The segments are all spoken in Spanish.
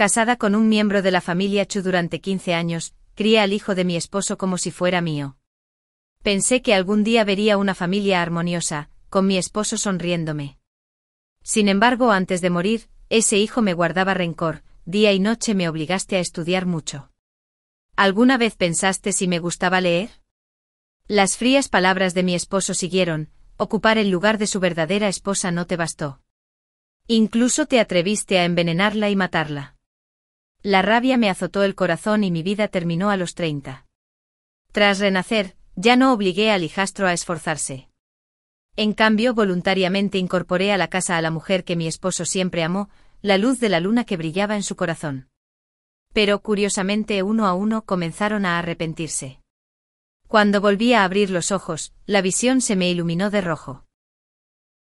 Casada con un miembro de la familia Chu durante 15 años, crié al hijo de mi esposo como si fuera mío. Pensé que algún día vería una familia armoniosa, con mi esposo sonriéndome. Sin embargo, antes de morir, ese hijo me guardaba rencor, día y noche me obligaste a estudiar mucho. ¿Alguna vez pensaste si me gustaba leer? Las frías palabras de mi esposo siguieron: ocupar el lugar de su verdadera esposa no te bastó. Incluso te atreviste a envenenarla y matarla. La rabia me azotó el corazón y mi vida terminó a los 30. Tras renacer, ya no obligué al hijastro a esforzarse. En cambio, voluntariamente incorporé a la casa a la mujer que mi esposo siempre amó, la luz de la luna que brillaba en su corazón. Pero curiosamente, uno a uno comenzaron a arrepentirse. Cuando volví a abrir los ojos, la visión se me iluminó de rojo.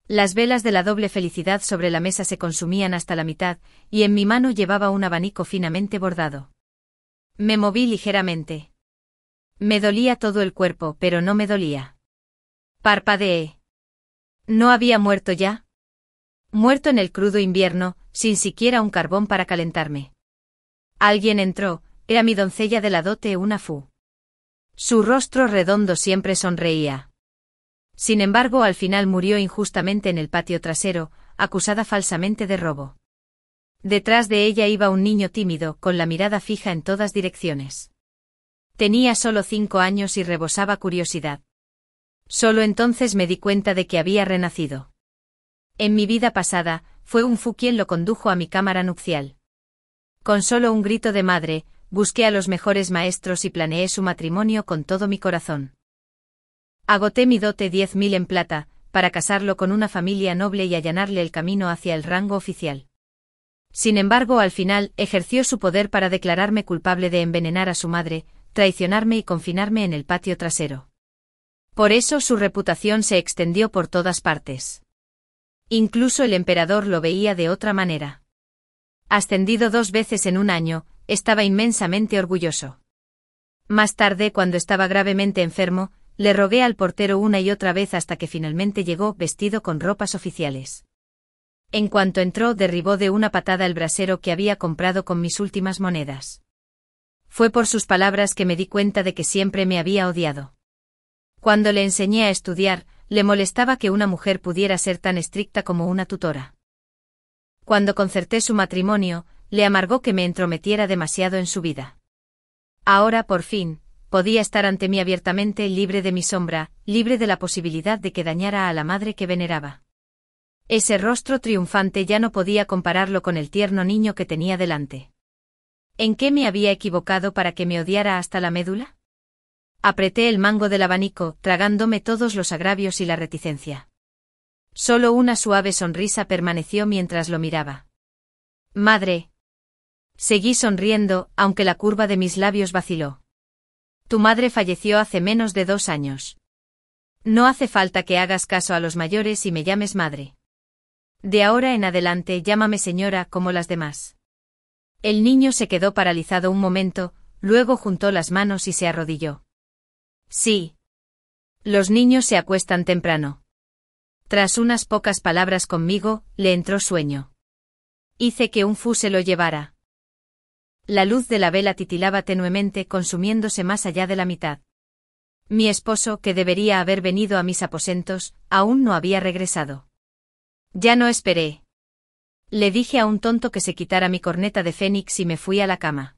Las velas de la doble felicidad sobre la mesa se consumían hasta la mitad, y en mi mano llevaba un abanico finamente bordado. Me moví ligeramente. Me dolía todo el cuerpo, pero no me dolía. Parpadeé. ¿No había muerto ya? Muerto en el crudo invierno, sin siquiera un carbón para calentarme. Alguien entró, era mi doncella de la dote, una Fu. Su rostro redondo siempre sonreía. Sin embargo, al final murió injustamente en el patio trasero, acusada falsamente de robo. Detrás de ella iba un niño tímido, con la mirada fija en todas direcciones. Tenía solo 5 años y rebosaba curiosidad. Solo entonces me di cuenta de que había renacido. En mi vida pasada, fue un Fu quien lo condujo a mi cámara nupcial. Con solo un grito de madre, busqué a los mejores maestros y planeé su matrimonio con todo mi corazón. Agoté mi dote 10.000 en plata, para casarlo con una familia noble y allanarle el camino hacia el rango oficial. Sin embargo, al final, ejerció su poder para declararme culpable de envenenar a su madre, traicionarme y confinarme en el patio trasero. Por eso su reputación se extendió por todas partes. Incluso el emperador lo veía de otra manera. Ascendido 2 veces en un año, estaba inmensamente orgulloso. Más tarde, cuando estaba gravemente enfermo, le rogué al portero una y otra vez hasta que finalmente llegó vestido con ropas oficiales. En cuanto entró, derribó de una patada el brasero que había comprado con mis últimas monedas. Fue por sus palabras que me di cuenta de que siempre me había odiado. Cuando le enseñé a estudiar, le molestaba que una mujer pudiera ser tan estricta como una tutora. Cuando concerté su matrimonio, le amargó que me entrometiera demasiado en su vida. Ahora, por fin, podía estar ante mí abiertamente, libre de mi sombra, libre de la posibilidad de que dañara a la madre que veneraba. Ese rostro triunfante ya no podía compararlo con el tierno niño que tenía delante. ¿En qué me había equivocado para que me odiara hasta la médula? Apreté el mango del abanico, tragándome todos los agravios y la reticencia. Solo una suave sonrisa permaneció mientras lo miraba. Madre. Seguí sonriendo, aunque la curva de mis labios vaciló. Tu madre falleció hace menos de 2 años. No hace falta que hagas caso a los mayores y me llames madre. De ahora en adelante llámame señora como las demás. El niño se quedó paralizado un momento, luego juntó las manos y se arrodilló. Sí. Los niños se acuestan temprano. Tras unas pocas palabras conmigo, le entró sueño. Hice que un Fu se lo llevara. La luz de la vela titilaba tenuemente, consumiéndose más allá de la mitad. Mi esposo, que debería haber venido a mis aposentos, aún no había regresado. Ya no esperé. Le dije a un tonto que se quitara mi corneta de fénix y me fui a la cama.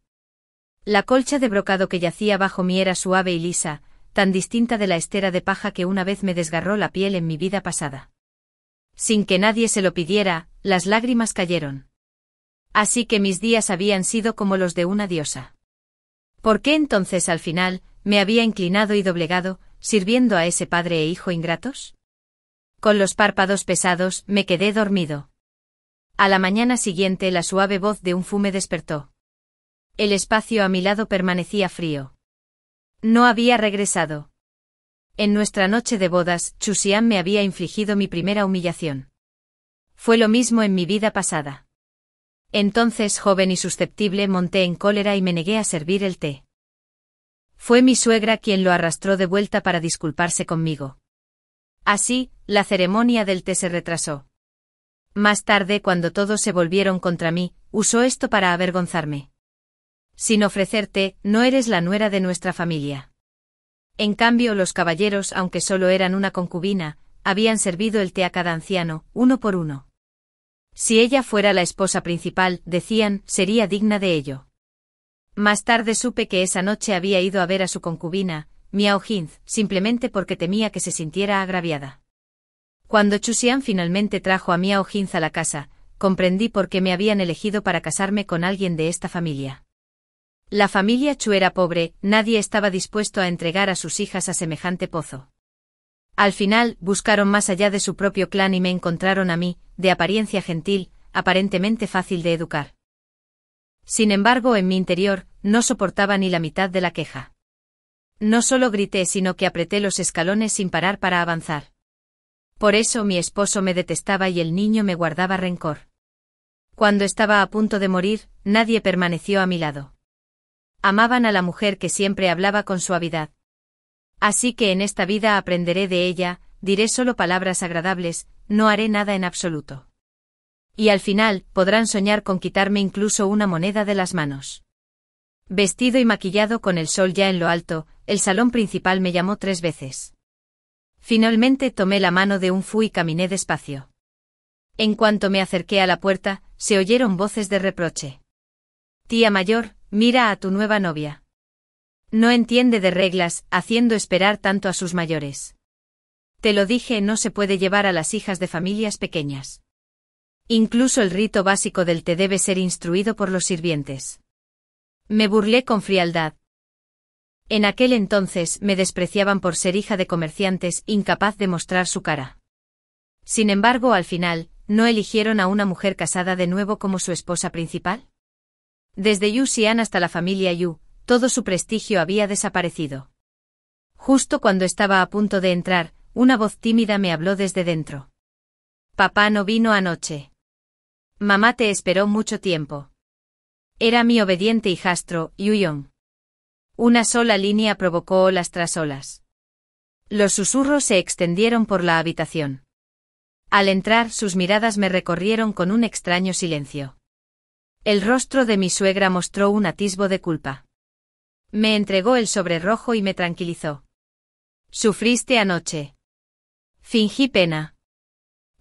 La colcha de brocado que yacía bajo mí era suave y lisa, tan distinta de la estera de paja que una vez me desgarró la piel en mi vida pasada. Sin que nadie se lo pidiera, las lágrimas cayeron. Así que mis días habían sido como los de una diosa. ¿Por qué entonces al final, me había inclinado y doblegado, sirviendo a ese padre e hijo ingratos? Con los párpados pesados, me quedé dormido. A la mañana siguiente la suave voz de un Fu me despertó. El espacio a mi lado permanecía frío. No había regresado. En nuestra noche de bodas, Chu Xian me había infligido mi primera humillación. Fue lo mismo en mi vida pasada. Entonces, joven y susceptible, monté en cólera y me negué a servir el té. Fue mi suegra quien lo arrastró de vuelta para disculparse conmigo. Así, la ceremonia del té se retrasó. Más tarde, cuando todos se volvieron contra mí, usó esto para avergonzarme. Sin ofrecerte, no eres la nuera de nuestra familia. En cambio, los caballeros, aunque solo eran una concubina, habían servido el té a cada anciano, uno por uno. Si ella fuera la esposa principal, decían, sería digna de ello. Más tarde supe que esa noche había ido a ver a su concubina, Miao Jin, simplemente porque temía que se sintiera agraviada. Cuando Chu Xian finalmente trajo a Miao Jin a la casa, comprendí por qué me habían elegido para casarme con alguien de esta familia. La familia Chu era pobre, nadie estaba dispuesto a entregar a sus hijas a semejante pozo. Al final, buscaron más allá de su propio clan y me encontraron a mí, de apariencia gentil, aparentemente fácil de educar. Sin embargo, en mi interior, no soportaba ni la mitad de la queja. No solo grité, sino que apreté los escalones sin parar para avanzar. Por eso mi esposo me detestaba y el niño me guardaba rencor. Cuando estaba a punto de morir, nadie permaneció a mi lado. Amaban a la mujer que siempre hablaba con suavidad. Así que en esta vida aprenderé de ella, diré solo palabras agradables, no haré nada en absoluto. Y al final, podrán soñar con quitarme incluso una moneda de las manos. Vestido y maquillado con el sol ya en lo alto, el salón principal me llamó 3 veces. Finalmente tomé la mano de un Fu y caminé despacio. En cuanto me acerqué a la puerta, se oyeron voces de reproche. Tía mayor, mira a tu nueva novia. No entiende de reglas, haciendo esperar tanto a sus mayores. Te lo dije, no se puede llevar a las hijas de familias pequeñas. Incluso el rito básico del té debe ser instruido por los sirvientes. Me burlé con frialdad. En aquel entonces me despreciaban por ser hija de comerciantes, incapaz de mostrar su cara. Sin embargo, al final, ¿no eligieron a una mujer casada de nuevo como su esposa principal? Desde Yu Xian hasta la familia Yu, todo su prestigio había desaparecido. Justo cuando estaba a punto de entrar, una voz tímida me habló desde dentro. Papá no vino anoche. Mamá te esperó mucho tiempo. Era mi obediente hijastro, Yuyong. Una sola línea provocó olas tras olas. Los susurros se extendieron por la habitación. Al entrar, sus miradas me recorrieron con un extraño silencio. El rostro de mi suegra mostró un atisbo de culpa. Me entregó el sobre rojo y me tranquilizó. ¿Sufriste anoche? Fingí pena.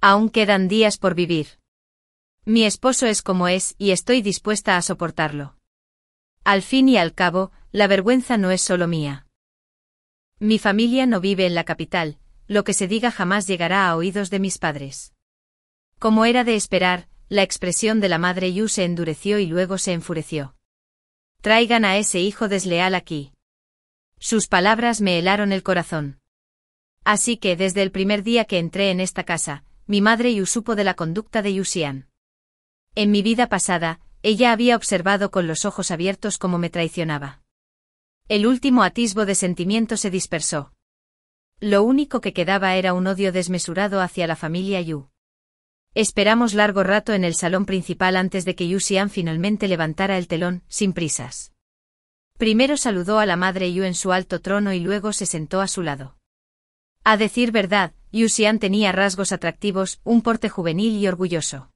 Aún quedan días por vivir. Mi esposo es como es y estoy dispuesta a soportarlo. Al fin y al cabo, la vergüenza no es solo mía. Mi familia no vive en la capital, lo que se diga jamás llegará a oídos de mis padres. Como era de esperar, la expresión de la madre Yu se endureció y luego se enfureció. Traigan a ese hijo desleal aquí. Sus palabras me helaron el corazón. Así que desde el primer día que entré en esta casa, mi madre Yu supo de la conducta de Yu Xian. En mi vida pasada, ella había observado con los ojos abiertos cómo me traicionaba. El último atisbo de sentimiento se dispersó. Lo único que quedaba era un odio desmesurado hacia la familia Yu. Esperamos largo rato en el salón principal antes de que Yu Xian finalmente levantara el telón, sin prisas. Primero saludó a la madre Yu en su alto trono y luego se sentó a su lado. A decir verdad, Yu Xian tenía rasgos atractivos, un porte juvenil y orgulloso.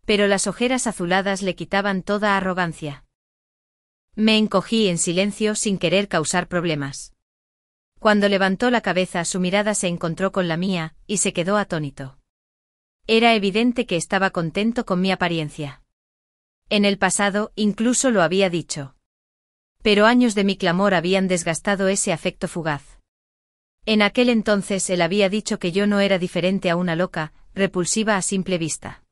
Pero las ojeras azuladas le quitaban toda arrogancia. Me encogí en silencio sin querer causar problemas. Cuando levantó la cabeza, su mirada se encontró con la mía, y se quedó atónito. Era evidente que estaba contento con mi apariencia. En el pasado, incluso lo había dicho. Pero años de mi clamor habían desgastado ese afecto fugaz. En aquel entonces él había dicho que yo no era diferente a una loca, repulsiva a simple vista.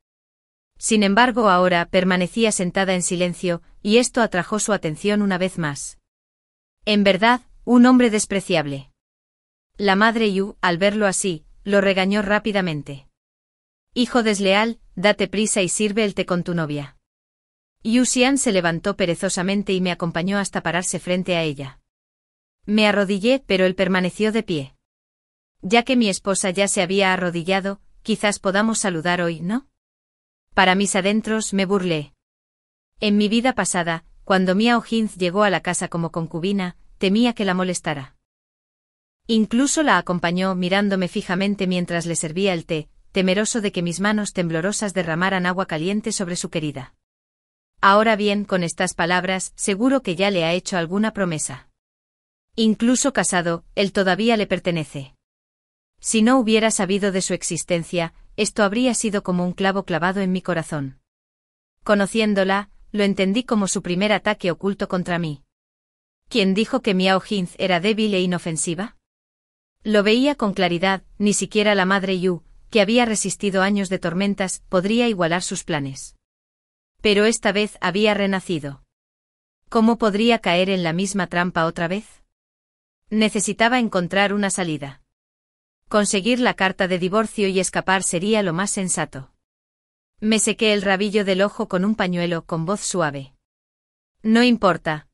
Sin embargo, ahora permanecía sentada en silencio, y esto atrajo su atención una vez más. En verdad, un hombre despreciable. La madre Yu, al verlo así, lo regañó rápidamente. Hijo desleal, date prisa y sirve el té con tu novia. Yu Xian se levantó perezosamente y me acompañó hasta pararse frente a ella. Me arrodillé, pero él permaneció de pie. Ya que mi esposa ya se había arrodillado, quizás podamos saludar hoy, ¿no? Para mis adentros me burlé. En mi vida pasada, cuando Miao Jin llegó a la casa como concubina, temía que la molestara. Incluso la acompañó mirándome fijamente mientras le servía el té, temeroso de que mis manos temblorosas derramaran agua caliente sobre su querida. Ahora bien, con estas palabras, seguro que ya le ha hecho alguna promesa. Incluso casado, él todavía le pertenece. Si no hubiera sabido de su existencia, esto habría sido como un clavo clavado en mi corazón. Conociéndola, lo entendí como su primer ataque oculto contra mí. ¿Quién dijo que Miao Jing era débil e inofensiva? Lo veía con claridad, ni siquiera la madre Yu, que había resistido años de tormentas, podría igualar sus planes. Pero esta vez había renacido. ¿Cómo podría caer en la misma trampa otra vez? Necesitaba encontrar una salida. Conseguir la carta de divorcio y escapar sería lo más sensato. Me sequé el rabillo del ojo con un pañuelo con voz suave. No importa.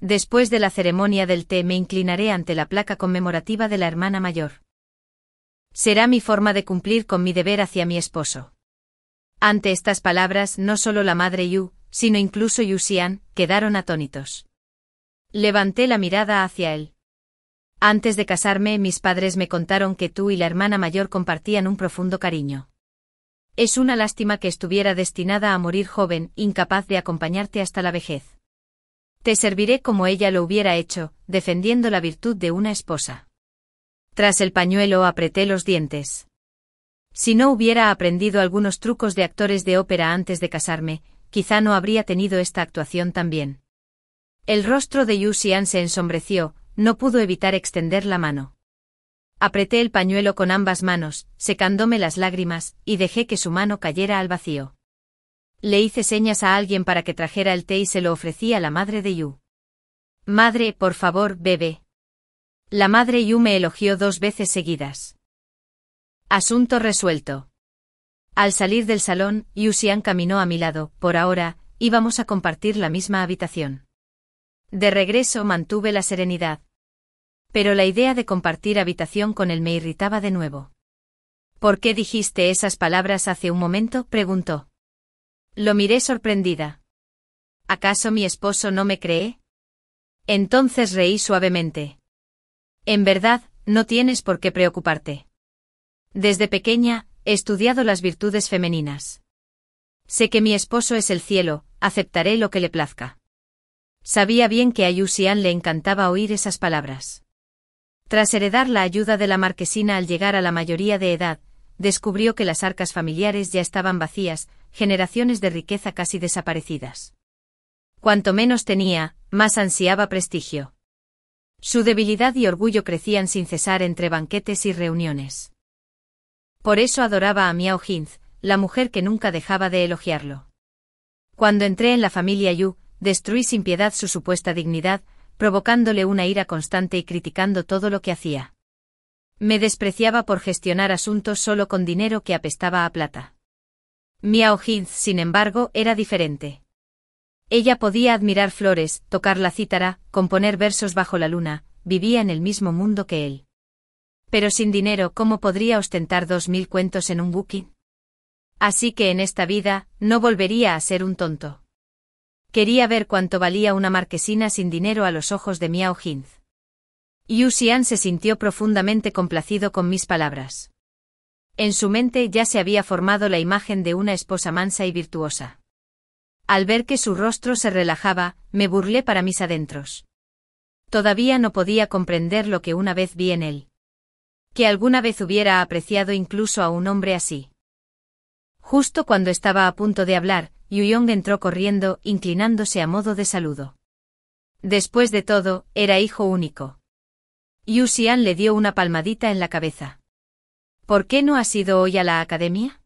Después de la ceremonia del té me inclinaré ante la placa conmemorativa de la hermana mayor. Será mi forma de cumplir con mi deber hacia mi esposo. Ante estas palabras no solo la madre Yu, sino incluso Yu Xian, quedaron atónitos. Levanté la mirada hacia él. Antes de casarme mis padres me contaron que tú y la hermana mayor compartían un profundo cariño. Es una lástima que estuviera destinada a morir joven, incapaz de acompañarte hasta la vejez. Te serviré como ella lo hubiera hecho, defendiendo la virtud de una esposa. Tras el pañuelo apreté los dientes. Si no hubiera aprendido algunos trucos de actores de ópera antes de casarme, quizá no habría tenido esta actuación tan bien. El rostro de Yu Xian se ensombreció, no pudo evitar extender la mano. Apreté el pañuelo con ambas manos, secándome las lágrimas, y dejé que su mano cayera al vacío. Le hice señas a alguien para que trajera el té y se lo ofrecí a la madre de Yu. Madre, por favor, bebe. La madre Yu me elogió 2 veces seguidas. Asunto resuelto. Al salir del salón, Yu Xian caminó a mi lado, por ahora, íbamos a compartir la misma habitación. De regreso mantuve la serenidad. Pero la idea de compartir habitación con él me irritaba de nuevo. ¿Por qué dijiste esas palabras hace un momento?, preguntó. Lo miré sorprendida. ¿Acaso mi esposo no me cree? Entonces reí suavemente. En verdad, no tienes por qué preocuparte. Desde pequeña, he estudiado las virtudes femeninas. Sé que mi esposo es el cielo, aceptaré lo que le plazca. Sabía bien que a Yu Xian le encantaba oír esas palabras. Tras heredar la ayuda de la marquesina al llegar a la mayoría de edad, descubrió que las arcas familiares ya estaban vacías, generaciones de riqueza casi desaparecidas. Cuanto menos tenía, más ansiaba prestigio. Su debilidad y orgullo crecían sin cesar entre banquetes y reuniones. Por eso adoraba a Miao Jing, la mujer que nunca dejaba de elogiarlo. Cuando entré en la familia Yu, destruí sin piedad su supuesta dignidad, provocándole una ira constante y criticando todo lo que hacía. Me despreciaba por gestionar asuntos solo con dinero que apestaba a plata. Miao Jing, sin embargo, era diferente. Ella podía admirar flores, tocar la cítara, componer versos bajo la luna, vivía en el mismo mundo que él. Pero sin dinero, ¿cómo podría ostentar 2000 cuentos en un booking? Así que en esta vida, no volvería a ser un tonto. Quería ver cuánto valía una marquesina sin dinero a los ojos de Miao Jing. Yu Xian se sintió profundamente complacido con mis palabras. En su mente ya se había formado la imagen de una esposa mansa y virtuosa. Al ver que su rostro se relajaba, me burlé para mis adentros. Todavía no podía comprender lo que una vez vi en él. Que alguna vez hubiera apreciado incluso a un hombre así. Justo cuando estaba a punto de hablar, Yu Yong entró corriendo, inclinándose a modo de saludo. Después de todo, era hijo único. Yu Xian le dio una palmadita en la cabeza. ¿Por qué no has ido hoy a la academia?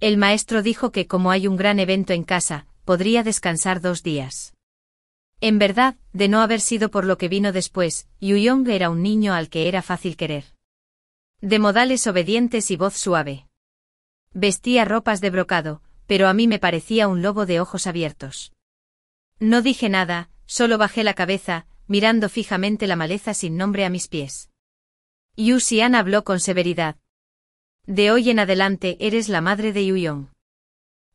El maestro dijo que como hay un gran evento en casa, podría descansar 2 días. En verdad, de no haber sido por lo que vino después, Yu Yong era un niño al que era fácil querer. De modales obedientes y voz suave. Vestía ropas de brocado, pero a mí me parecía un lobo de ojos abiertos. No dije nada, solo bajé la cabeza, mirando fijamente la maleza sin nombre a mis pies. Yu Xian habló con severidad. De hoy en adelante eres la madre de Yu Yong.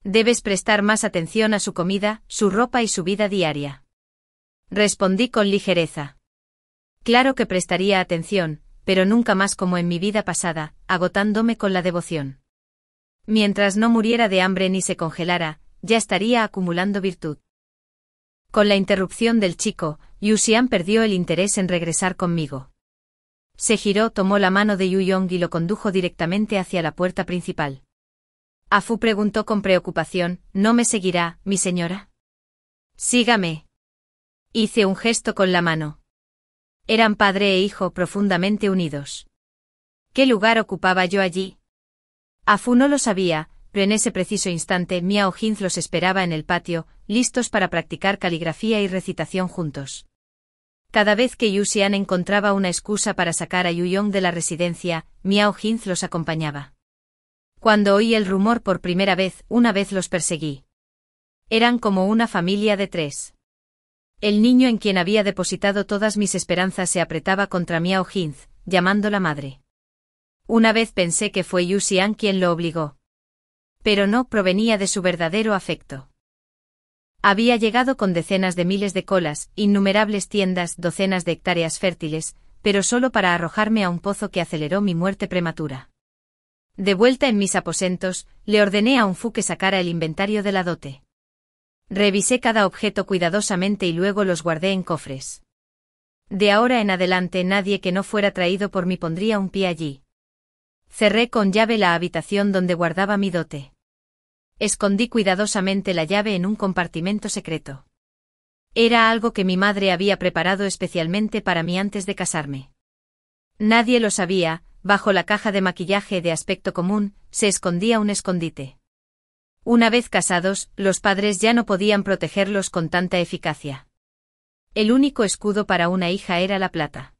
Debes prestar más atención a su comida, su ropa y su vida diaria. Respondí con ligereza. Claro que prestaría atención, pero nunca más como en mi vida pasada, agotándome con la devoción. Mientras no muriera de hambre ni se congelara, ya estaría acumulando virtud. Con la interrupción del chico, Yu Xian perdió el interés en regresar conmigo. Se giró, tomó la mano de Yu Yong y lo condujo directamente hacia la puerta principal. A Fu preguntó con preocupación, ¿no me seguirá, mi señora? Sígame. Hice un gesto con la mano. Eran padre e hijo profundamente unidos. ¿Qué lugar ocupaba yo allí? A Fu no lo sabía, pero en ese preciso instante Miao Jin los esperaba en el patio, listos para practicar caligrafía y recitación juntos. Cada vez que Yu Xian encontraba una excusa para sacar a Yu Yong de la residencia, Miao Jin los acompañaba. Cuando oí el rumor por primera vez, una vez los perseguí. Eran como una familia de 3. El niño en quien había depositado todas mis esperanzas se apretaba contra Miao Jin, llamándola madre. Una vez pensé que fue Yu Xian quien lo obligó. Pero no provenía de su verdadero afecto. Había llegado con decenas de miles de colas, innumerables tiendas, docenas de hectáreas fértiles, pero solo para arrojarme a un pozo que aceleró mi muerte prematura. De vuelta en mis aposentos, le ordené a un Fu que sacara el inventario de la dote. Revisé cada objeto cuidadosamente y luego los guardé en cofres. De ahora en adelante nadie que no fuera traído por mí pondría un pie allí. Cerré con llave la habitación donde guardaba mi dote. Escondí cuidadosamente la llave en un compartimento secreto. Era algo que mi madre había preparado especialmente para mí antes de casarme. Nadie lo sabía, bajo la caja de maquillaje de aspecto común, se escondía un escondite. Una vez casados, los padres ya no podían protegerlos con tanta eficacia. El único escudo para una hija era la plata.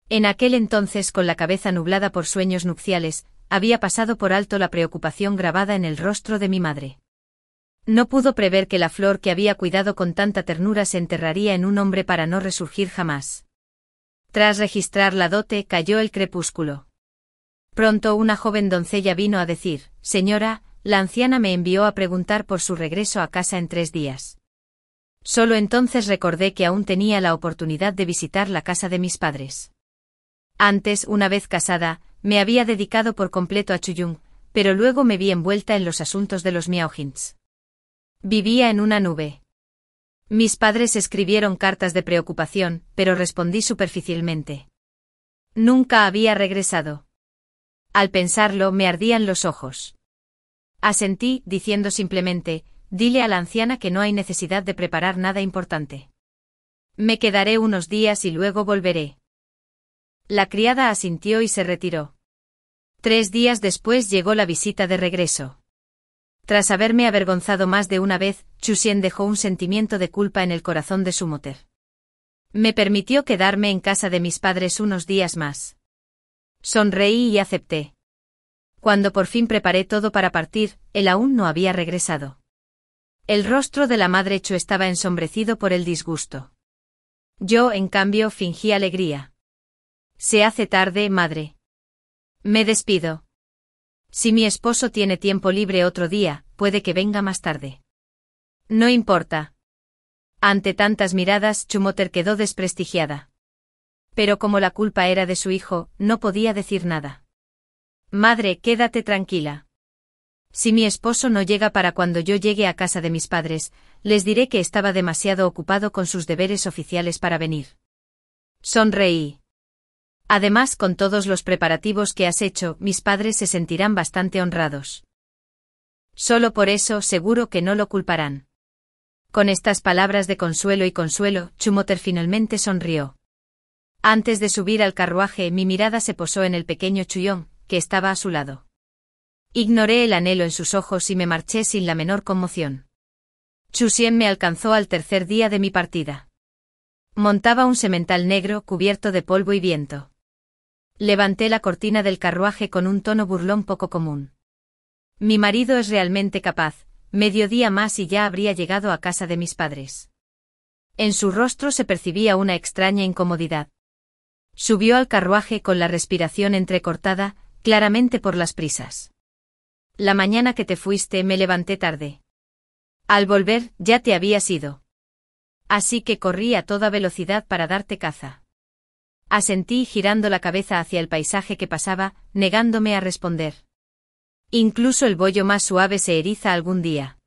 En aquel entonces, con la cabeza nublada por sueños nupciales, había pasado por alto la preocupación grabada en el rostro de mi madre. No pudo prever que la flor que había cuidado con tanta ternura se enterraría en un hombre para no resurgir jamás. Tras registrar la dote, cayó el crepúsculo. Pronto una joven doncella vino a decir, «Señora, la anciana me envió a preguntar por su regreso a casa en 3 días». Solo entonces recordé que aún tenía la oportunidad de visitar la casa de mis padres. Antes, una vez casada, me había dedicado por completo a Chuyung, pero luego me vi envuelta en los asuntos de los Miaojins. Vivía en una nube. Mis padres escribieron cartas de preocupación, pero respondí superficialmente. Nunca había regresado. Al pensarlo me ardían los ojos. Asentí, diciendo simplemente, dile a la anciana que no hay necesidad de preparar nada importante. Me quedaré unos días y luego volveré. La criada asintió y se retiró. 3 días después llegó la visita de regreso. Tras haberme avergonzado más de una vez, Chu Xian dejó un sentimiento de culpa en el corazón de su mujer. Me permitió quedarme en casa de mis padres unos días más. Sonreí y acepté. Cuando por fin preparé todo para partir, él aún no había regresado. El rostro de la madre Chu estaba ensombrecido por el disgusto. Yo, en cambio, fingí alegría. Se hace tarde, madre. Me despido. Si mi esposo tiene tiempo libre otro día, puede que venga más tarde. No importa. Ante tantas miradas, Chumoter quedó desprestigiada. Pero como la culpa era de su hijo, no podía decir nada. Madre, quédate tranquila. Si mi esposo no llega para cuando yo llegue a casa de mis padres, les diré que estaba demasiado ocupado con sus deberes oficiales para venir. Sonreí. Además, con todos los preparativos que has hecho, mis padres se sentirán bastante honrados. Solo por eso seguro que no lo culparán. Con estas palabras de consuelo, Chumoter finalmente sonrió. Antes de subir al carruaje, mi mirada se posó en el pequeño Chuyong, que estaba a su lado. Ignoré el anhelo en sus ojos y me marché sin la menor conmoción. Chu Xian me alcanzó al 3er día de mi partida. Montaba un semental negro cubierto de polvo y viento. Levanté la cortina del carruaje con un tono burlón poco común. Mi marido es realmente capaz, medio día más y ya habría llegado a casa de mis padres. En su rostro se percibía una extraña incomodidad. Subió al carruaje con la respiración entrecortada, claramente por las prisas. La mañana que te fuiste me levanté tarde. Al volver, ya te habías ido. Así que corrí a toda velocidad para darte caza. Asentí girando la cabeza hacia el paisaje que pasaba, negándome a responder. Incluso el bollo más suave se eriza algún día.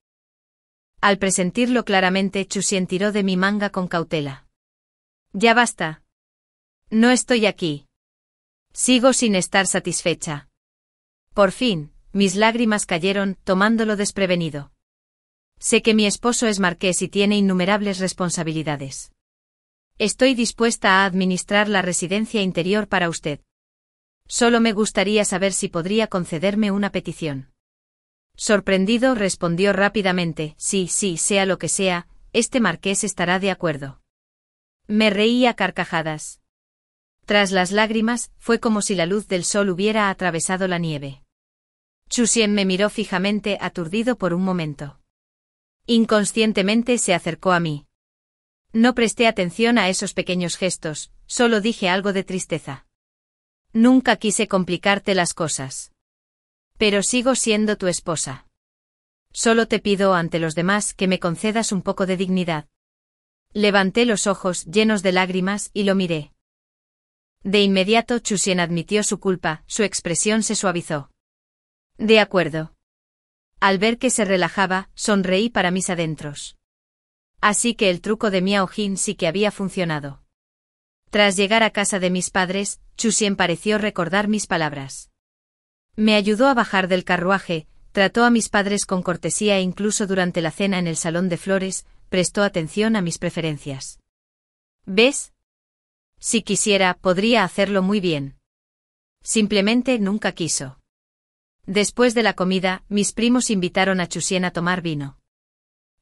Al presentirlo claramente, Chusien tiró de mi manga con cautela. Ya basta. No estoy aquí. Sigo sin estar satisfecha. Por fin, mis lágrimas cayeron, tomándolo desprevenido. Sé que mi esposo es marqués y tiene innumerables responsabilidades. Estoy dispuesta a administrar la residencia interior para usted. Solo me gustaría saber si podría concederme una petición. Sorprendido, respondió rápidamente, sí, sea lo que sea, este marqués estará de acuerdo. Me reí a carcajadas. Tras las lágrimas, fue como si la luz del sol hubiera atravesado la nieve. Chusien me miró fijamente, aturdido por un momento. Inconscientemente se acercó a mí. No presté atención a esos pequeños gestos, solo dije algo de tristeza. Nunca quise complicarte las cosas. Pero sigo siendo tu esposa. Solo te pido ante los demás que me concedas un poco de dignidad. Levanté los ojos llenos de lágrimas y lo miré. De inmediato Chusien admitió su culpa, su expresión se suavizó. De acuerdo. Al ver que se relajaba, sonreí para mis adentros. Así que el truco de Miao Jin sí que había funcionado. Tras llegar a casa de mis padres, Chusien pareció recordar mis palabras. Me ayudó a bajar del carruaje, trató a mis padres con cortesía e incluso durante la cena en el salón de flores, prestó atención a mis preferencias. ¿Ves? Si quisiera, podría hacerlo muy bien. Simplemente nunca quiso. Después de la comida, mis primos invitaron a Chusien a tomar vino.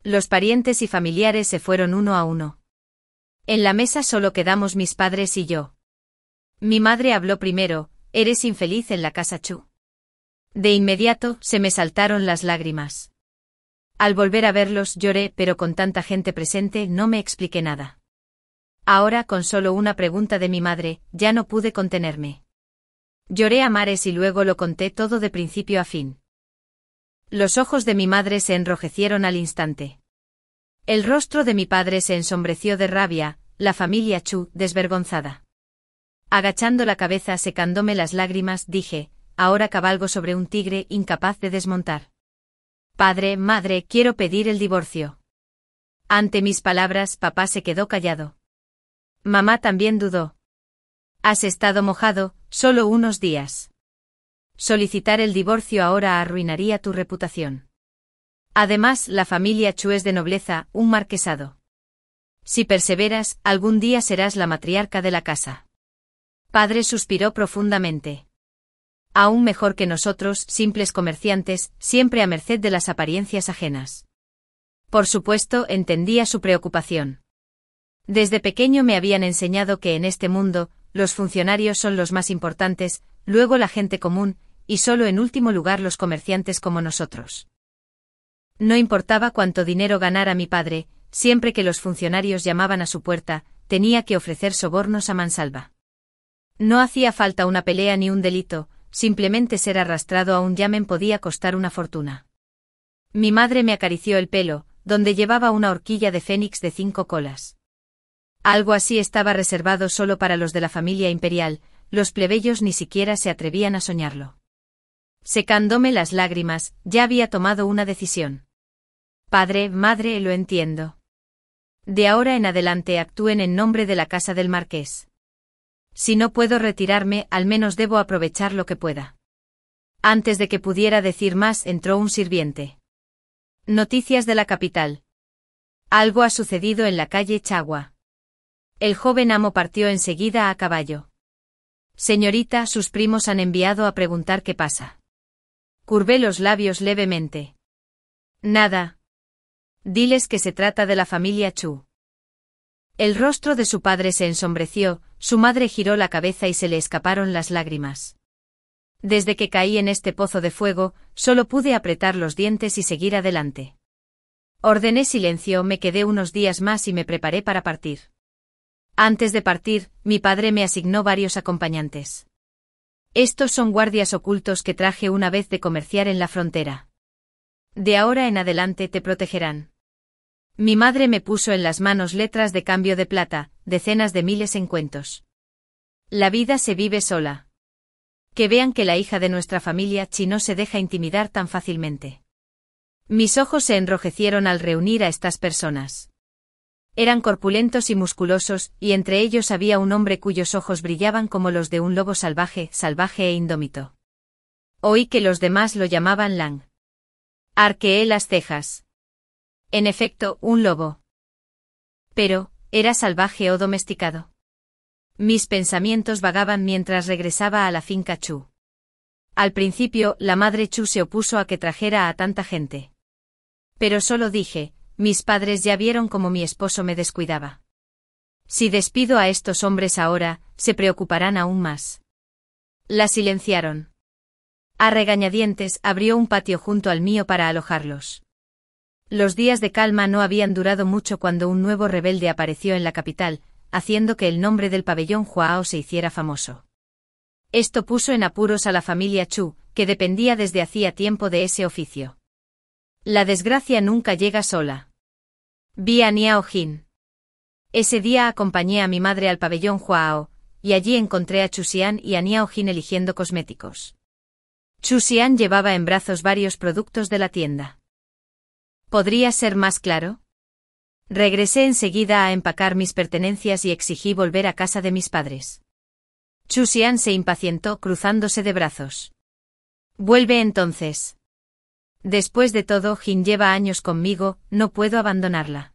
Los parientes y familiares se fueron uno a uno. En la mesa solo quedamos mis padres y yo. Mi madre habló primero, ¿eres infeliz en la casa Chu? De inmediato, se me saltaron las lágrimas. Al volver a verlos lloré, pero con tanta gente presente no me expliqué nada. Ahora, con solo una pregunta de mi madre, ya no pude contenerme. Lloré a mares y luego lo conté todo de principio a fin. Los ojos de mi madre se enrojecieron al instante. El rostro de mi padre se ensombreció de rabia, la familia Chu, desvergonzada. Agachando la cabeza, secándome las lágrimas, dije, ahora cabalgo sobre un tigre incapaz de desmontar. Padre, madre, quiero pedir el divorcio. Ante mis palabras, papá se quedó callado. Mamá también dudó. Has estado mojado, solo unos días. Solicitar el divorcio ahora arruinaría tu reputación. Además, la familia Chu es de nobleza, un marquesado. Si perseveras, algún día serás la matriarca de la casa. Padre suspiró profundamente. Aún mejor que nosotros, simples comerciantes, siempre a merced de las apariencias ajenas. Por supuesto, entendía su preocupación. Desde pequeño me habían enseñado que en este mundo, los funcionarios son los más importantes, luego la gente común, y solo en último lugar los comerciantes como nosotros. No importaba cuánto dinero ganara mi padre, siempre que los funcionarios llamaban a su puerta, tenía que ofrecer sobornos a mansalva. No hacía falta una pelea ni un delito, simplemente ser arrastrado a un yamen podía costar una fortuna. Mi madre me acarició el pelo, donde llevaba una horquilla de fénix de 5 colas. Algo así estaba reservado solo para los de la familia imperial, los plebeyos ni siquiera se atrevían a soñarlo. Secándome las lágrimas, ya había tomado una decisión. Padre, madre, lo entiendo. De ahora en adelante actúen en nombre de la casa del marqués. Si no puedo retirarme, al menos debo aprovechar lo que pueda. Antes de que pudiera decir más, entró un sirviente. Noticias de la capital. Algo ha sucedido en la calle Chagua. El joven amo partió enseguida a caballo. Señorita, sus primos han enviado a preguntar qué pasa. Curvé los labios levemente. Nada. Diles que se trata de la familia Chu. El rostro de su padre se ensombreció, su madre giró la cabeza y se le escaparon las lágrimas. Desde que caí en este pozo de fuego, solo pude apretar los dientes y seguir adelante. Ordené silencio, me quedé unos días más y me preparé para partir. Antes de partir, mi padre me asignó varios acompañantes. Estos son guardias ocultos que traje una vez de comerciar en la frontera. De ahora en adelante te protegerán. Mi madre me puso en las manos letras de cambio de plata, decenas de miles en cuentos. La vida se vive sola. Que vean que la hija de nuestra familia Chi no se deja intimidar tan fácilmente. Mis ojos se enrojecieron al reunir a estas personas. Eran corpulentos y musculosos, y entre ellos había un hombre cuyos ojos brillaban como los de un lobo salvaje, salvaje e indómito. Oí que los demás lo llamaban Lang. Arqueé las cejas. En efecto, un lobo. Pero, ¿era salvaje o domesticado? Mis pensamientos vagaban mientras regresaba a la finca Chu. Al principio, la madre Chu se opuso a que trajera a tanta gente. Pero solo dije, mis padres ya vieron cómo mi esposo me descuidaba. Si despido a estos hombres ahora, se preocuparán aún más. La silenciaron. A regañadientes abrió un patio junto al mío para alojarlos. Los días de calma no habían durado mucho cuando un nuevo rebelde apareció en la capital, haciendo que el nombre del pabellón Huao se hiciera famoso. Esto puso en apuros a la familia Chu, que dependía desde hacía tiempo de ese oficio. La desgracia nunca llega sola. Vi a Niao Jin. Ese día acompañé a mi madre al pabellón Huao, y allí encontré a Chu Xian y a Niao Jin eligiendo cosméticos. Chu Xian llevaba en brazos varios productos de la tienda. ¿Podría ser más claro? Regresé enseguida a empacar mis pertenencias y exigí volver a casa de mis padres. Chu Xian se impacientó cruzándose de brazos. Vuelve entonces. Después de todo, Jin lleva años conmigo, no puedo abandonarla.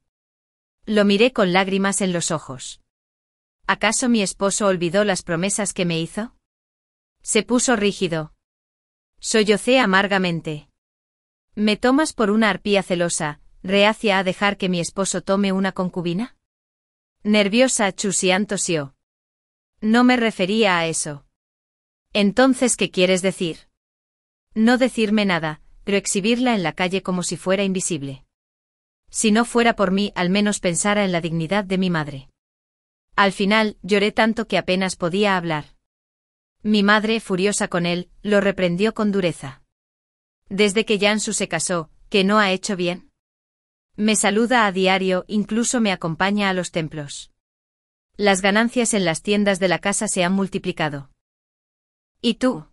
Lo miré con lágrimas en los ojos. ¿Acaso mi esposo olvidó las promesas que me hizo? Se puso rígido. Sollocé amargamente. ¿Me tomas por una arpía celosa, reacia a dejar que mi esposo tome una concubina? Nerviosa, Chu Xian tosió. No me refería a eso. Entonces, ¿qué quieres decir? No decirme nada, pero exhibirla en la calle como si fuera invisible. Si no fuera por mí, al menos pensara en la dignidad de mi madre. Al final, lloré tanto que apenas podía hablar. Mi madre, furiosa con él, lo reprendió con dureza. Desde que Yansu se casó, ¿qué no ha hecho bien? Me saluda a diario, incluso me acompaña a los templos. Las ganancias en las tiendas de la casa se han multiplicado. ¿Y tú?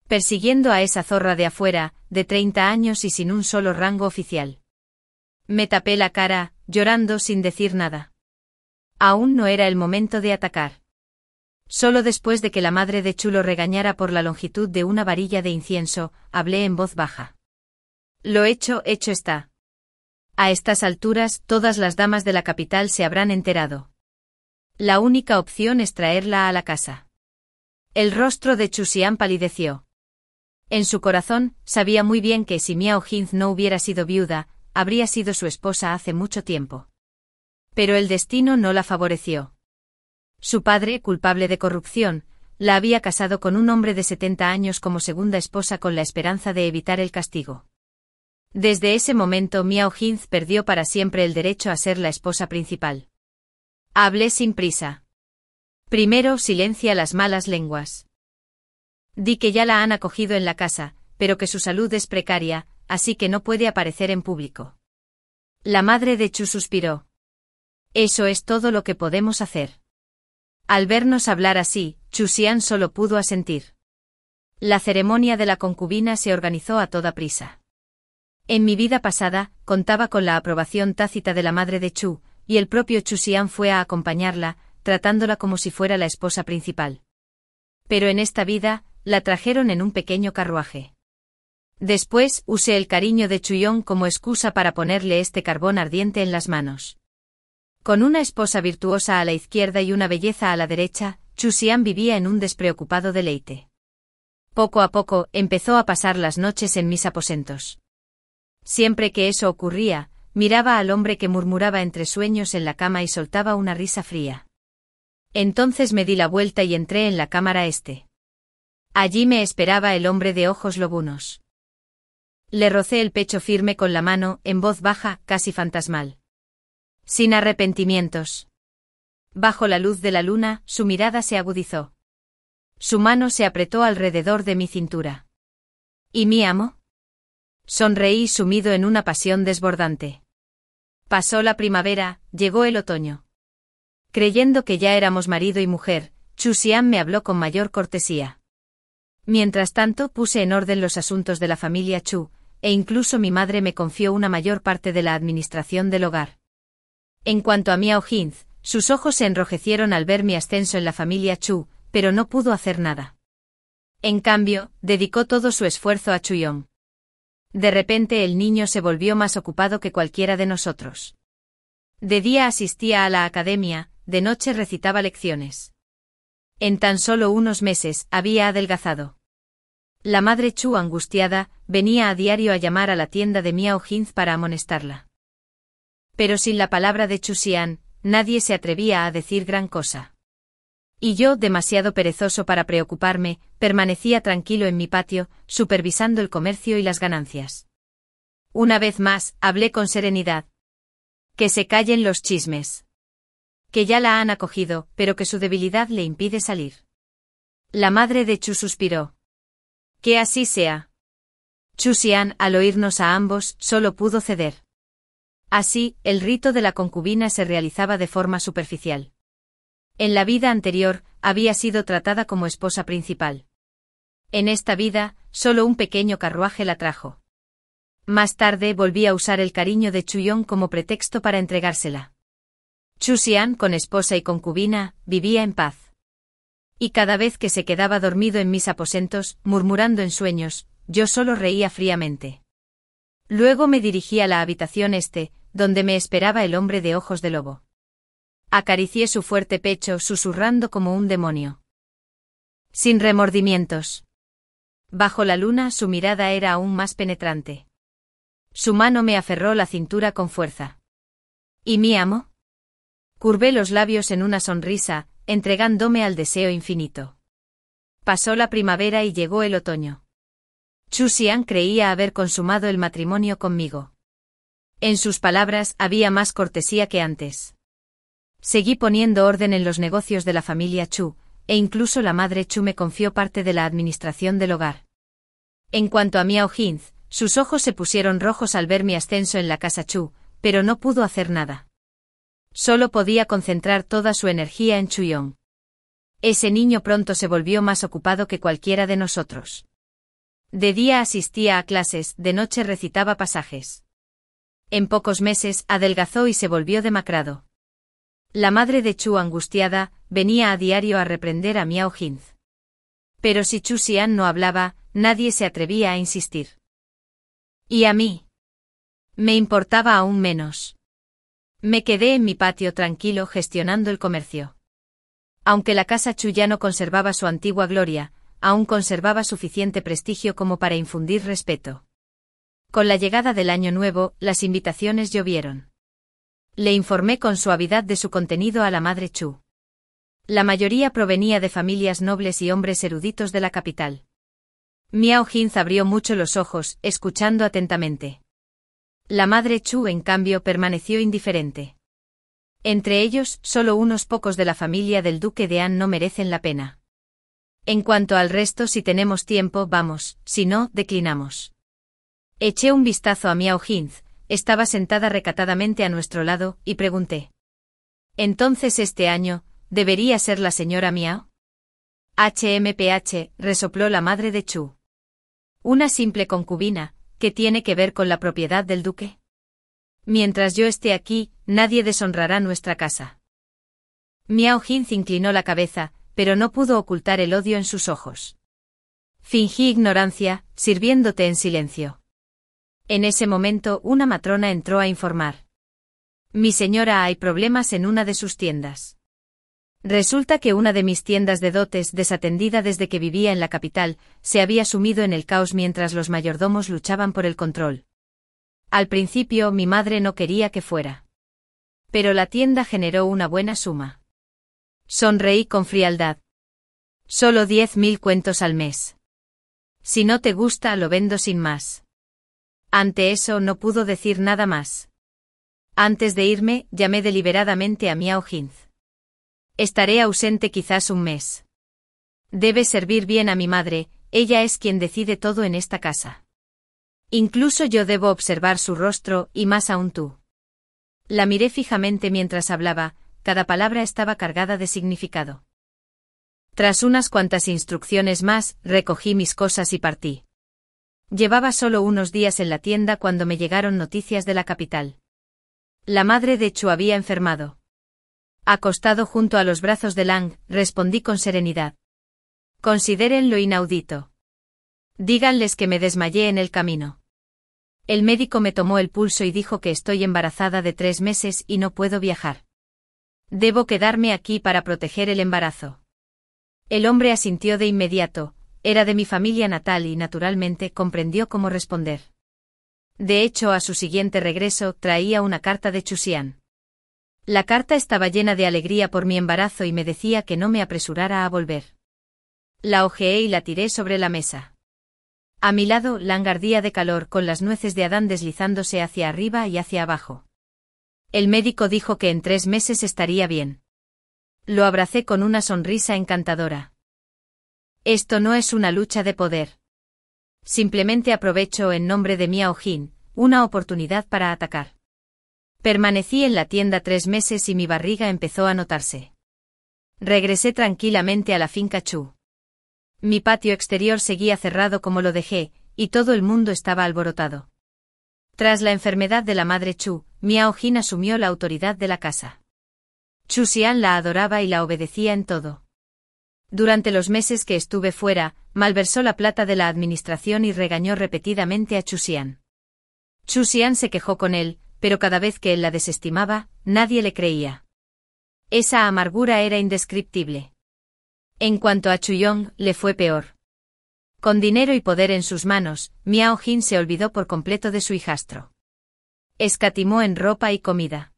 Persiguiendo a esa zorra de afuera, de 30 años y sin un solo rango oficial. Me tapé la cara, llorando sin decir nada. Aún no era el momento de atacar. Solo después de que la madre de Chu lo regañara por la longitud de una varilla de incienso, hablé en voz baja. Lo hecho está. A estas alturas, todas las damas de la capital se habrán enterado. La única opción es traerla a la casa. El rostro de Chu Xian palideció. En su corazón, sabía muy bien que si Miao Jin no hubiera sido viuda, habría sido su esposa hace mucho tiempo. Pero el destino no la favoreció. Su padre, culpable de corrupción, la había casado con un hombre de 70 años como segunda esposa con la esperanza de evitar el castigo. Desde ese momento Miao Jin perdió para siempre el derecho a ser la esposa principal. Hablé sin prisa. Primero, silencia las malas lenguas. Di que ya la han acogido en la casa, pero que su salud es precaria, así que no puede aparecer en público. La madre de Chu suspiró. Eso es todo lo que podemos hacer. Al vernos hablar así, Chu Xian solo pudo asentir. La ceremonia de la concubina se organizó a toda prisa. En mi vida pasada, contaba con la aprobación tácita de la madre de Chu, y el propio Chu Xian fue a acompañarla, tratándola como si fuera la esposa principal. Pero en esta vida, la trajeron en un pequeño carruaje. Después, usé el cariño de Chuyong como excusa para ponerle este carbón ardiente en las manos. Con una esposa virtuosa a la izquierda y una belleza a la derecha, Chu Xian vivía en un despreocupado deleite. Poco a poco, empezó a pasar las noches en mis aposentos. Siempre que eso ocurría, miraba al hombre que murmuraba entre sueños en la cama y soltaba una risa fría. Entonces me di la vuelta y entré en la cámara este. Allí me esperaba el hombre de ojos lobunos. Le rocé el pecho firme con la mano, en voz baja, casi fantasmal. Sin arrepentimientos. Bajo la luz de la luna, su mirada se agudizó. Su mano se apretó alrededor de mi cintura. ¿Y mi amo? Sonreí sumido en una pasión desbordante. Pasó la primavera, llegó el otoño. Creyendo que ya éramos marido y mujer, Chu Xian me habló con mayor cortesía. Mientras tanto, puse en orden los asuntos de la familia Chu, e incluso mi madre me confió una mayor parte de la administración del hogar. En cuanto a Miao Jin, sus ojos se enrojecieron al ver mi ascenso en la familia Chu, pero no pudo hacer nada. En cambio, dedicó todo su esfuerzo a Chuyong. De repente el niño se volvió más ocupado que cualquiera de nosotros. De día asistía a la academia, de noche recitaba lecciones. En tan solo unos meses había adelgazado. La madre Chu, angustiada, venía a diario a llamar a la tienda de Miao Jin para amonestarla. Pero sin la palabra de Chu Xian, nadie se atrevía a decir gran cosa. Y yo, demasiado perezoso para preocuparme, permanecía tranquilo en mi patio, supervisando el comercio y las ganancias. Una vez más, hablé con serenidad. Que se callen los chismes. Que ya la han acogido, pero que su debilidad le impide salir. La madre de Chu suspiró. Que así sea. Chu Xian, al oírnos a ambos, solo pudo ceder. Así, el rito de la concubina se realizaba de forma superficial. En la vida anterior, había sido tratada como esposa principal. En esta vida, solo un pequeño carruaje la trajo. Más tarde volví a usar el cariño de Chuyong como pretexto para entregársela. Chu Xian, con esposa y concubina, vivía en paz. Y cada vez que se quedaba dormido en mis aposentos, murmurando en sueños, yo solo reía fríamente. Luego me dirigí a la habitación donde me esperaba el hombre de ojos de lobo. Acaricié su fuerte pecho, susurrando como un demonio. Sin remordimientos. Bajo la luna su mirada era aún más penetrante. Su mano me aferró la cintura con fuerza. ¿Y mi amo? Curvé los labios en una sonrisa, entregándome al deseo infinito. Pasó la primavera y llegó el otoño. Chu Xian creía haber consumado el matrimonio conmigo. En sus palabras había más cortesía que antes. Seguí poniendo orden en los negocios de la familia Chu, e incluso la madre Chu me confió parte de la administración del hogar. En cuanto a Miao Jin, sus ojos se pusieron rojos al ver mi ascenso en la casa Chu, pero no pudo hacer nada. Solo podía concentrar toda su energía en Chuyong. Ese niño pronto se volvió más ocupado que cualquiera de nosotros. De día asistía a clases, de noche recitaba pasajes. En pocos meses adelgazó y se volvió demacrado. La madre de Chu, angustiada, venía a diario a reprender a Miao Jin. Pero si Chu Xian no hablaba, nadie se atrevía a insistir. Y a mí. Me importaba aún menos. Me quedé en mi patio tranquilo gestionando el comercio. Aunque la casa Chu ya no conservaba su antigua gloria, aún conservaba suficiente prestigio como para infundir respeto. Con la llegada del año nuevo, las invitaciones llovieron. Le informé con suavidad de su contenido a la madre Chu. La mayoría provenía de familias nobles y hombres eruditos de la capital. Miao Jin abrió mucho los ojos, escuchando atentamente. La madre Chu, en cambio, permaneció indiferente. Entre ellos, solo unos pocos de la familia del duque de An no merecen la pena. En cuanto al resto, si tenemos tiempo, vamos, si no, declinamos. Eché un vistazo a Miao Jin. Estaba sentada recatadamente a nuestro lado, y pregunté. Entonces este año, ¿debería ser la señora Miao? HMPH, resopló la madre de Chu. Una simple concubina, ¿qué tiene que ver con la propiedad del duque? Mientras yo esté aquí, nadie deshonrará nuestra casa. Miao Jin inclinó la cabeza, pero no pudo ocultar el odio en sus ojos. Fingí ignorancia, sirviéndote en silencio. En ese momento una matrona entró a informar. Mi señora, hay problemas en una de sus tiendas. Resulta que una de mis tiendas de dotes, desatendida desde que vivía en la capital, se había sumido en el caos mientras los mayordomos luchaban por el control. Al principio mi madre no quería que fuera. Pero la tienda generó una buena suma. Sonreí con frialdad. Solo 10.000 cuentos al mes. Si no te gusta, lo vendo sin más. Ante eso no pudo decir nada más. Antes de irme, llamé deliberadamente a Miao Jin. Estaré ausente quizás un mes. Debes servir bien a mi madre, ella es quien decide todo en esta casa. Incluso yo debo observar su rostro, y más aún tú. La miré fijamente mientras hablaba, cada palabra estaba cargada de significado. Tras unas cuantas instrucciones más, recogí mis cosas y partí. Llevaba solo unos días en la tienda cuando me llegaron noticias de la capital. La madre de Chu había enfermado. Acostado junto a los brazos de Lang, respondí con serenidad. Consideren lo inaudito. Díganles que me desmayé en el camino. El médico me tomó el pulso y dijo que estoy embarazada de 3 meses y no puedo viajar. Debo quedarme aquí para proteger el embarazo. El hombre asintió de inmediato, era de mi familia natal y naturalmente comprendió cómo responder. De hecho, a su siguiente regreso traía una carta de Chu Xian. La carta estaba llena de alegría por mi embarazo y me decía que no me apresurara a volver. La hojeé y la tiré sobre la mesa. A mi lado, Lang ardía de calor con las nueces de Adán deslizándose hacia arriba y hacia abajo. El médico dijo que en 3 meses estaría bien. Lo abracé con una sonrisa encantadora. Esto no es una lucha de poder. Simplemente aprovecho en nombre de Miao Jin, una oportunidad para atacar. Permanecí en la tienda 3 meses y mi barriga empezó a notarse. Regresé tranquilamente a la finca Chu. Mi patio exterior seguía cerrado como lo dejé, y todo el mundo estaba alborotado. Tras la enfermedad de la madre Chu, Miao Jin asumió la autoridad de la casa. Chu Xian la adoraba y la obedecía en todo. Durante los meses que estuve fuera, malversó la plata de la administración y regañó repetidamente a Chu Xian. Chu Xian se quejó con él, pero cada vez que él la desestimaba, nadie le creía. Esa amargura era indescriptible. En cuanto a Chu Yong, le fue peor. Con dinero y poder en sus manos, Miao Jin se olvidó por completo de su hijastro. Escatimó en ropa y comida.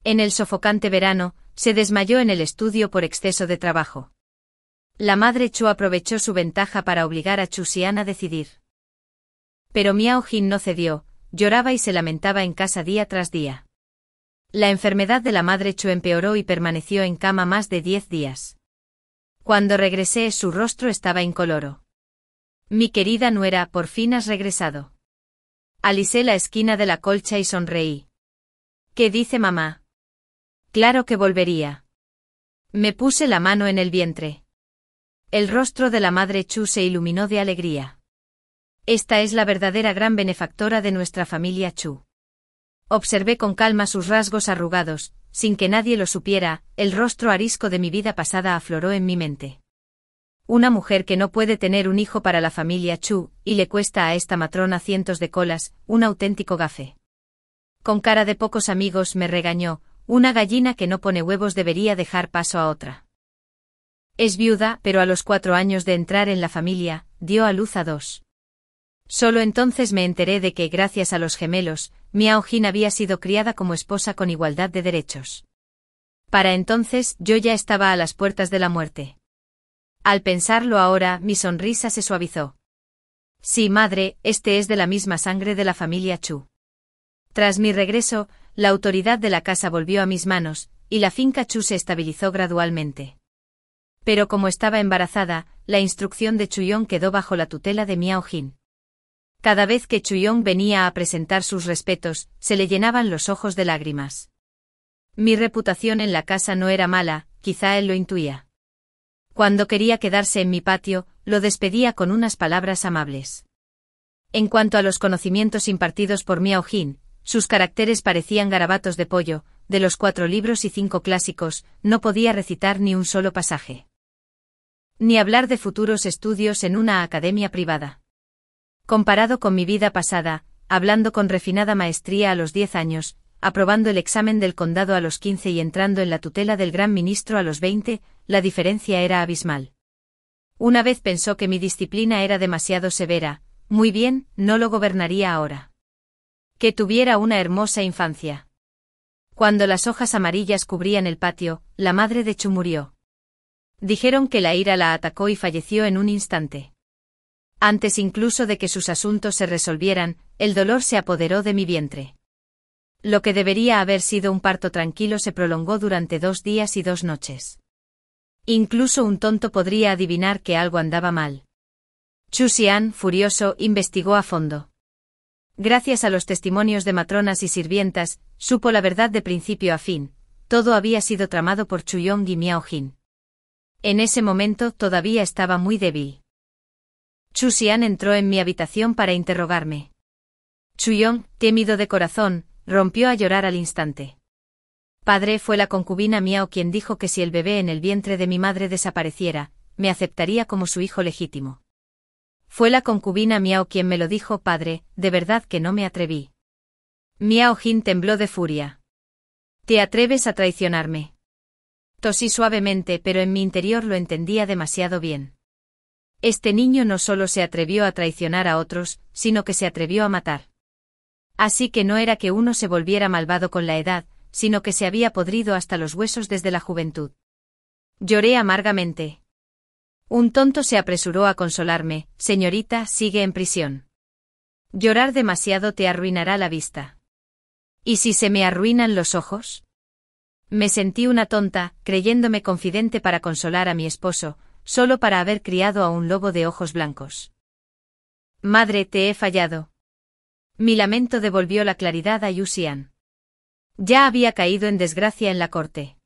En el sofocante verano, se desmayó en el estudio por exceso de trabajo. La madre Chu aprovechó su ventaja para obligar a Chu Xian a decidir. Pero Miao Jin no cedió, lloraba y se lamentaba en casa día tras día. La enfermedad de la madre Chu empeoró y permaneció en cama más de 10 días. Cuando regresé, su rostro estaba incoloro. Mi querida nuera, por fin has regresado. Alisé la esquina de la colcha y sonreí. ¿Qué dice mamá? Claro que volvería. Me puse la mano en el vientre. El rostro de la madre Chu se iluminó de alegría. Esta es la verdadera gran benefactora de nuestra familia Chu. Observé con calma sus rasgos arrugados, sin que nadie lo supiera, el rostro arisco de mi vida pasada afloró en mi mente. Una mujer que no puede tener un hijo para la familia Chu, y le cuesta a esta matrona cientos de colas, un auténtico gafe. Con cara de pocos amigos me regañó, una gallina que no pone huevos debería dejar paso a otra. Es viuda, pero a los 4 años de entrar en la familia, dio a luz a 2. Solo entonces me enteré de que, gracias a los gemelos, Miao Jin había sido criada como esposa con igualdad de derechos. Para entonces, yo ya estaba a las puertas de la muerte. Al pensarlo ahora, mi sonrisa se suavizó. Sí, madre, este es de la misma sangre de la familia Chu. Tras mi regreso, la autoridad de la casa volvió a mis manos, y la finca Chu se estabilizó gradualmente. Pero como estaba embarazada, la instrucción de Chu Yong quedó bajo la tutela de Miao Jin. Cada vez que Chu Yong venía a presentar sus respetos, se le llenaban los ojos de lágrimas. Mi reputación en la casa no era mala, quizá él lo intuía. Cuando quería quedarse en mi patio, lo despedía con unas palabras amables. En cuanto a los conocimientos impartidos por Miao Jin, sus caracteres parecían garabatos de pollo, de los 4 libros y 5 clásicos, no podía recitar ni un solo pasaje. Ni hablar de futuros estudios en una academia privada. Comparado con mi vida pasada, hablando con refinada maestría a los 10 años, aprobando el examen del condado a los 15 y entrando en la tutela del gran ministro a los 20, la diferencia era abismal. Una vez pensó que mi disciplina era demasiado severa, muy bien, no lo gobernaría ahora. Que tuviera una hermosa infancia. Cuando las hojas amarillas cubrían el patio, la madre de Chu murió. Dijeron que la ira la atacó y falleció en un instante. Antes incluso de que sus asuntos se resolvieran, el dolor se apoderó de mi vientre. Lo que debería haber sido un parto tranquilo se prolongó durante 2 días y 2 noches. Incluso un tonto podría adivinar que algo andaba mal. Chu Xian, furioso, investigó a fondo. Gracias a los testimonios de matronas y sirvientas, supo la verdad de principio a fin, todo había sido tramado por Chu Yong y Miao Jin. En ese momento todavía estaba muy débil. Chu Xian entró en mi habitación para interrogarme. Chuyong, tímido de corazón, rompió a llorar al instante. Padre, fue la concubina Miao quien dijo que si el bebé en el vientre de mi madre desapareciera, me aceptaría como su hijo legítimo. Fue la concubina Miao quien me lo dijo, padre, de verdad que no me atreví. Miao Jin tembló de furia. ¿Te atreves a traicionarme? Tosí suavemente, pero en mi interior lo entendía demasiado bien. Este niño no solo se atrevió a traicionar a otros, sino que se atrevió a matar. Así que no era que uno se volviera malvado con la edad, sino que se había podrido hasta los huesos desde la juventud. Lloré amargamente. Un tonto se apresuró a consolarme, señorita, sigue en prisión. Llorar demasiado te arruinará la vista. ¿Y si se me arruinan los ojos? Me sentí una tonta, creyéndome confidente para consolar a mi esposo, solo para haber criado a un lobo de ojos blancos. Madre, te he fallado. Mi lamento devolvió la claridad a Yu Xian. Ya había caído en desgracia en la corte.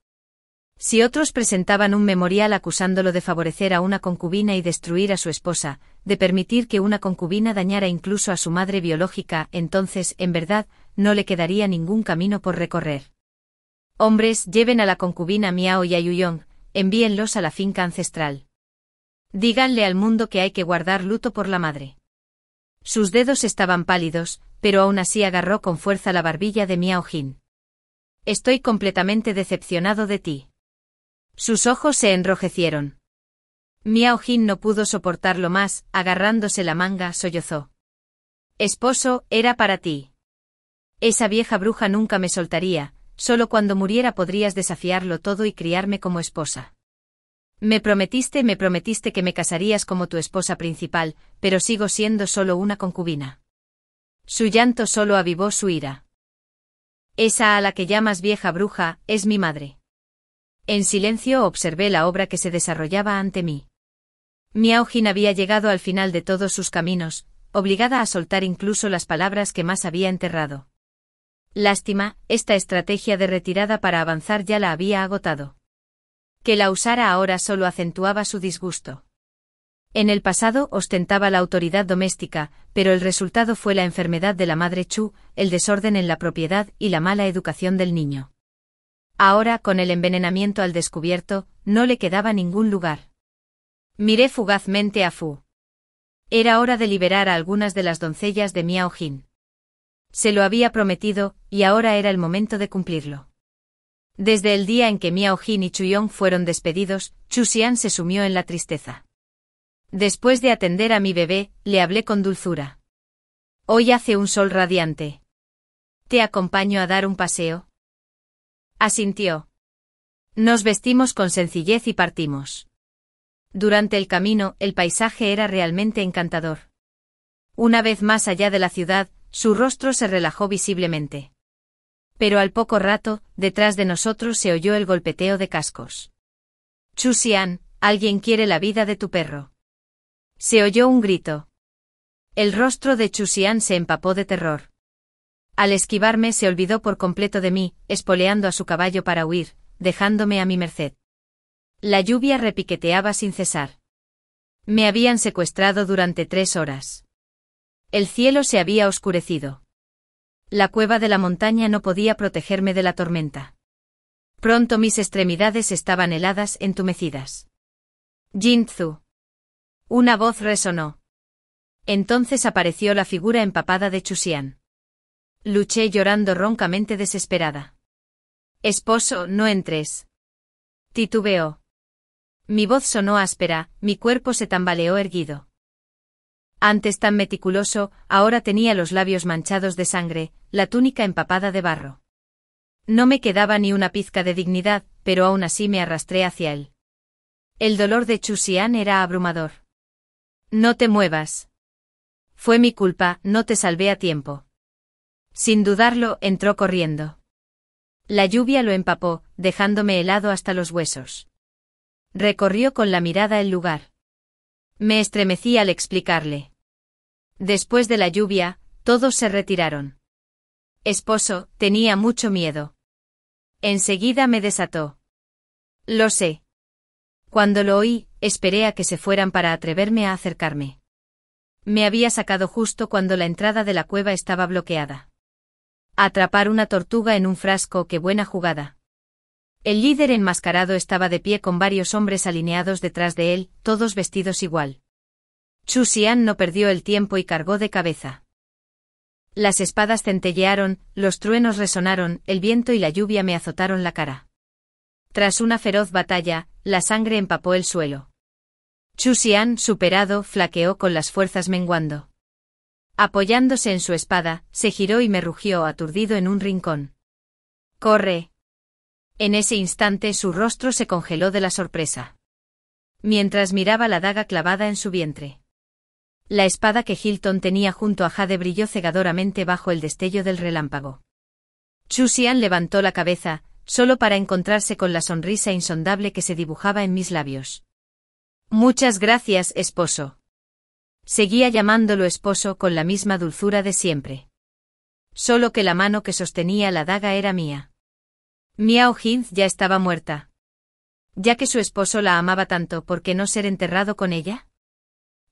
Si otros presentaban un memorial acusándolo de favorecer a una concubina y destruir a su esposa, de permitir que una concubina dañara incluso a su madre biológica, entonces, en verdad, no le quedaría ningún camino por recorrer. Hombres, lleven a la concubina Miao y a Yuyong, envíenlos a la finca ancestral. Díganle al mundo que hay que guardar luto por la madre. Sus dedos estaban pálidos, pero aún así agarró con fuerza la barbilla de Miao Jin. Estoy completamente decepcionado de ti. Sus ojos se enrojecieron. Miao Jin no pudo soportarlo más, agarrándose la manga, sollozó. Esposo, era para ti. Esa vieja bruja nunca me soltaría, solo cuando muriera podrías desafiarlo todo y criarme como esposa. Me prometiste que me casarías como tu esposa principal, pero sigo siendo solo una concubina. Su llanto solo avivó su ira. Esa a la que llamas vieja bruja, es mi madre. En silencio observé la obra que se desarrollaba ante mí. Miao Jin había llegado al final de todos sus caminos, obligada a soltar incluso las palabras que más había enterrado. Lástima, esta estrategia de retirada para avanzar ya la había agotado. Que la usara ahora solo acentuaba su disgusto. En el pasado ostentaba la autoridad doméstica, pero el resultado fue la enfermedad de la madre Chu, el desorden en la propiedad y la mala educación del niño. Ahora, con el envenenamiento al descubierto, no le quedaba ningún lugar. Miré fugazmente a Fu. Era hora de liberar a algunas de las doncellas de Miao Jin. Se lo había prometido, y ahora era el momento de cumplirlo. Desde el día en que Miao Jin y Chuyong fueron despedidos, Chu Xian se sumió en la tristeza. Después de atender a mi bebé, le hablé con dulzura. Hoy hace un sol radiante. ¿Te acompaño a dar un paseo? Asintió. Nos vestimos con sencillez y partimos. Durante el camino, el paisaje era realmente encantador. Una vez más allá de la ciudad, su rostro se relajó visiblemente. Pero al poco rato, detrás de nosotros se oyó el golpeteo de cascos. Chu Xian, alguien quiere la vida de tu perro. Se oyó un grito. El rostro de Chu Xian se empapó de terror. Al esquivarme se olvidó por completo de mí, espoleando a su caballo para huir, dejándome a mi merced. La lluvia repiqueteaba sin cesar. Me habían secuestrado durante 3 horas. El cielo se había oscurecido. La cueva de la montaña no podía protegerme de la tormenta. Pronto mis extremidades estaban heladas, entumecidas. Jin-Tzu. Una voz resonó. Entonces apareció la figura empapada de Chu Xian. Luché llorando roncamente desesperada. Esposo, no entres. Titubeó. Mi voz sonó áspera, mi cuerpo se tambaleó erguido. Antes tan meticuloso, ahora tenía los labios manchados de sangre, la túnica empapada de barro. No me quedaba ni una pizca de dignidad, pero aún así me arrastré hacia él. El dolor de Chu Xian era abrumador. No te muevas. Fue mi culpa, no te salvé a tiempo. Sin dudarlo, entró corriendo. La lluvia lo empapó, dejándome helado hasta los huesos. Recorrió con la mirada el lugar. Me estremecí al explicarle. Después de la lluvia, todos se retiraron. Esposo, tenía mucho miedo. Enseguida me desató. Lo sé. Cuando lo oí, esperé a que se fueran para atreverme a acercarme. Me había sacado justo cuando la entrada de la cueva estaba bloqueada. Atrapar una tortuga en un frasco, qué buena jugada. El líder enmascarado estaba de pie con varios hombres alineados detrás de él, todos vestidos igual. Chu Xian no perdió el tiempo y cargó de cabeza. Las espadas centellearon, los truenos resonaron, el viento y la lluvia me azotaron la cara. Tras una feroz batalla, la sangre empapó el suelo. Chu Xian, superado, flaqueó con las fuerzas menguando. Apoyándose en su espada, se giró y me rugió aturdido en un rincón. ¡Corre! En ese instante su rostro se congeló de la sorpresa. Mientras miraba la daga clavada en su vientre. La espada que Hilton tenía junto a Jade brilló cegadoramente bajo el destello del relámpago. Chu Xian levantó la cabeza, solo para encontrarse con la sonrisa insondable que se dibujaba en mis labios. Muchas gracias, esposo. Seguía llamándolo esposo con la misma dulzura de siempre. Solo que la mano que sostenía la daga era mía. Miao Jin ya estaba muerta. Ya que su esposo la amaba tanto, ¿por qué no ser enterrado con ella?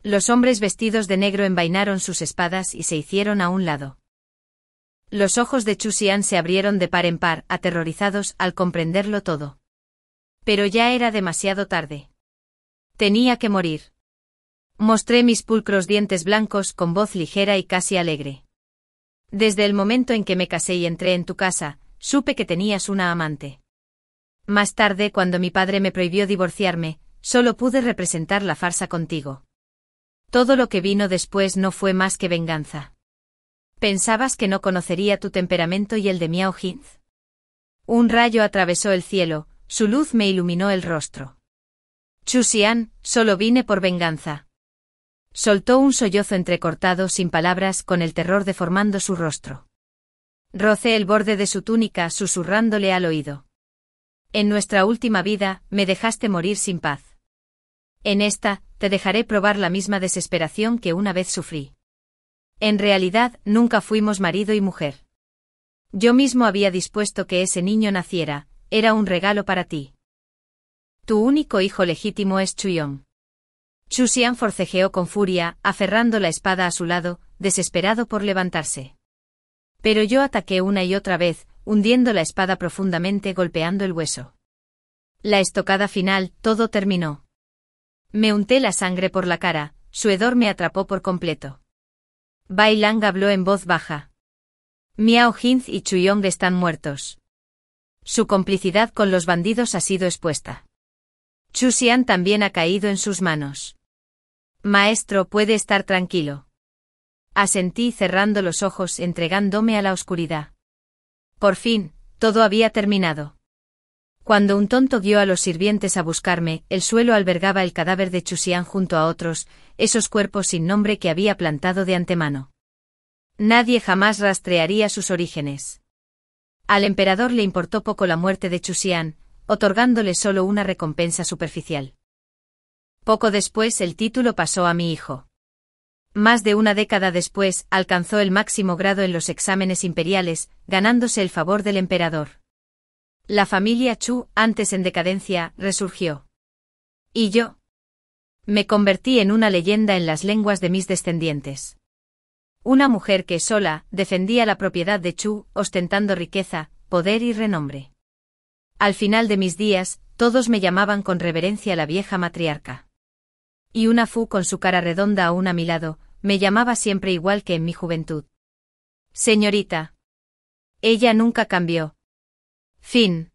Los hombres vestidos de negro envainaron sus espadas y se hicieron a un lado. Los ojos de Chu Xian se abrieron de par en par, aterrorizados al comprenderlo todo. Pero ya era demasiado tarde. Tenía que morir. Mostré mis pulcros dientes blancos con voz ligera y casi alegre. Desde el momento en que me casé y entré en tu casa, supe que tenías una amante. Más tarde, cuando mi padre me prohibió divorciarme, solo pude representar la farsa contigo. Todo lo que vino después no fue más que venganza. ¿Pensabas que no conocería tu temperamento y el de Miao Jin? Un rayo atravesó el cielo, su luz me iluminó el rostro. Chu Xian, solo vine por venganza. Soltó un sollozo entrecortado sin palabras, con el terror deformando su rostro. Rocé el borde de su túnica susurrándole al oído. En nuestra última vida, me dejaste morir sin paz. En esta, te dejaré probar la misma desesperación que una vez sufrí. En realidad, nunca fuimos marido y mujer. Yo mismo había dispuesto que ese niño naciera, era un regalo para ti. Tu único hijo legítimo es Chuyong. Chu Xian forcejeó con furia, aferrando la espada a su lado, desesperado por levantarse. Pero yo ataqué una y otra vez, hundiendo la espada profundamente, golpeando el hueso. La estocada final, todo terminó. Me unté la sangre por la cara, su hedor me atrapó por completo. Bai Lang habló en voz baja. Miao Jin y Chuyong están muertos. Su complicidad con los bandidos ha sido expuesta. Chu Xian también ha caído en sus manos. Maestro, puede estar tranquilo. Asentí cerrando los ojos, entregándome a la oscuridad. Por fin, todo había terminado. Cuando un tonto guió a los sirvientes a buscarme, el suelo albergaba el cadáver de Chu Xian junto a otros, esos cuerpos sin nombre que había plantado de antemano. Nadie jamás rastrearía sus orígenes. Al emperador le importó poco la muerte de Chu Xian, otorgándole solo una recompensa superficial. Poco después el título pasó a mi hijo. Más de una década después, alcanzó el máximo grado en los exámenes imperiales, ganándose el favor del emperador. La familia Chu, antes en decadencia, resurgió. ¿Y yo? Me convertí en una leyenda en las lenguas de mis descendientes. Una mujer que sola defendía la propiedad de Chu, ostentando riqueza, poder y renombre. Al final de mis días, todos me llamaban con reverencia la vieja matriarca. Y una Fu con su cara redonda aún a mi lado, me llamaba siempre igual que en mi juventud. Señorita. Ella nunca cambió. Fin.